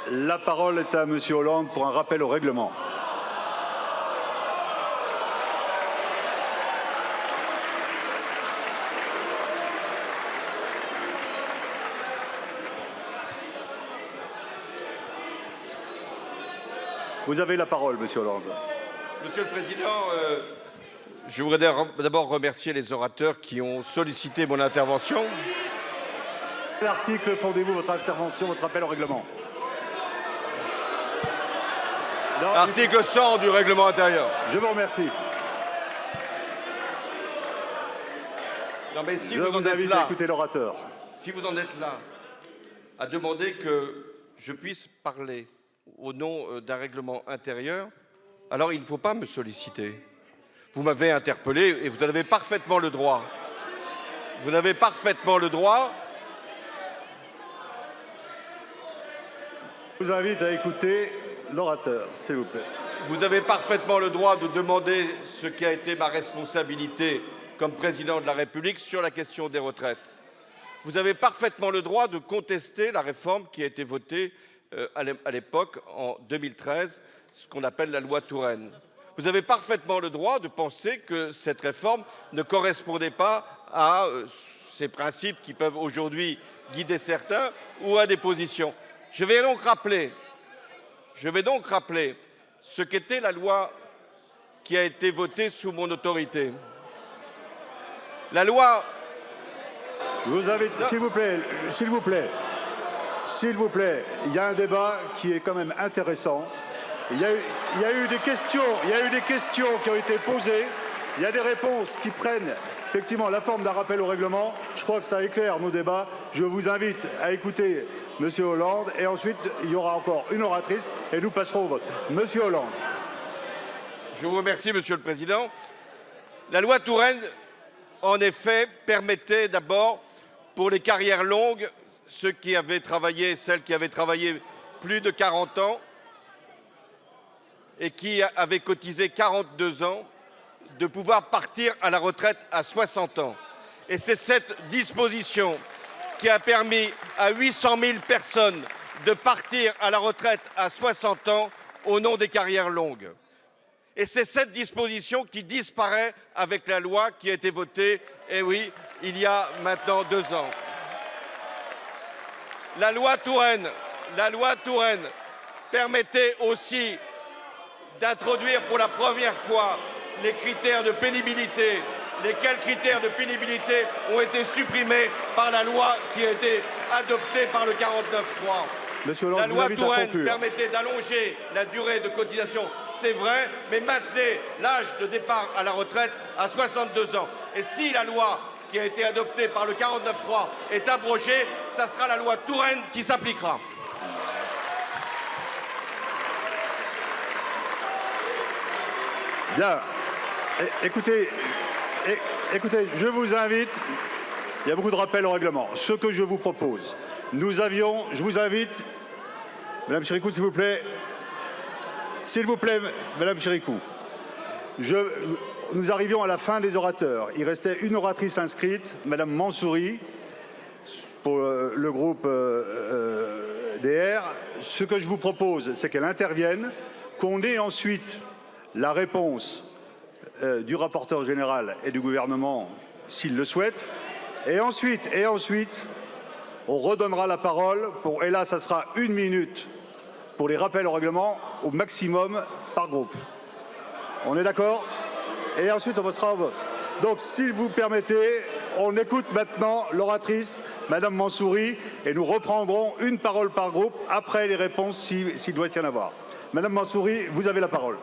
La parole est à Monsieur Hollande pour un rappel au règlement. Vous avez la parole, Monsieur Hollande. Monsieur le Président, je voudrais d'abord remercier les orateurs qui ont sollicité mon intervention. Quel article fondez-vous votre intervention, votre appel au règlement? Non, Article 100 du règlement intérieur. Je vous remercie. Non mais si Je vous en vous êtes invite à là, écouter l'orateur. si vous en êtes là, à demander que je puisse parler au nom d'un règlement intérieur, alors il ne faut pas me solliciter. Vous m'avez interpellé et vous en avez parfaitement le droit. Vous avez parfaitement le droit. Je vous invite à écouter l'orateur, s'il vous plaît. Vous avez parfaitement le droit de demander ce qui a été ma responsabilité comme président de la République sur la question des retraites. Vous avez parfaitement le droit de contester la réforme qui a été votée à l'époque, en 2013, ce qu'on appelle la loi Touraine. Vous avez parfaitement le droit de penser que cette réforme ne correspondait pas à ces principes qui peuvent aujourd'hui guider certains ou à des positions. Je vais donc rappeler ce qu'était la loi qui a été votée sous mon autorité. La loi... Je vous invite, s'il vous plaît, il y a un débat qui est quand même intéressant. Il y a eu des questions qui ont été posées, il y a des réponses qui prennent effectivement la forme d'un rappel au règlement. Je crois que ça éclaire nos débats. Je vous invite à écouter Monsieur Hollande et ensuite il y aura encore une oratrice et nous passerons au vote. Monsieur Hollande. Je vous remercie, Monsieur le Président. La loi Touraine, en effet, permettait d'abord, pour les carrières longues, celles qui avaient travaillé plus de 40 ans et qui avaient cotisé 42 ans, de pouvoir partir à la retraite à 60 ans. Et c'est cette disposition qui a permis à 800 000 personnes de partir à la retraite à 60 ans au nom des carrières longues. Et c'est cette disposition qui disparaît avec la loi qui a été votée, eh oui, il y a maintenant 2 ans. La loi Touraine permettait aussi d'introduire pour la première fois les critères de pénibilité, lesquels critères de pénibilité ont été supprimés par la loi qui a été adoptée par le 49.3. La loi Touraine permettait d'allonger la durée de cotisation, c'est vrai, mais maintenait l'âge de départ à la retraite à 62 ans. Et si la loi qui a été adoptée par le 49.3 est abrogée, ça sera la loi Touraine qui s'appliquera. Bien. Écoutez, je vous invite, il y a beaucoup de rappels au règlement. Ce que je vous propose, je vous invite, Madame Chérikou, s'il vous plaît, Madame Chérikou, nous arrivions à la fin des orateurs. Il restait une oratrice inscrite, Madame Mansouri, pour le groupe DR. Ce que je vous propose, c'est qu'elle intervienne, qu'on ait ensuite la réponse du rapporteur général et du gouvernement, s'il le souhaite. Et ensuite, on redonnera la parole et là, ça sera 1 minute pour les rappels au règlement, au maximum par groupe. On est d'accord? Et ensuite, on passera au vote. Donc, s'il vous permettez, on écoute maintenant l'oratrice, Madame Mansouri, et nous reprendrons une parole par groupe après les réponses, s'il doit y en avoir. Madame Mansouri, vous avez la parole.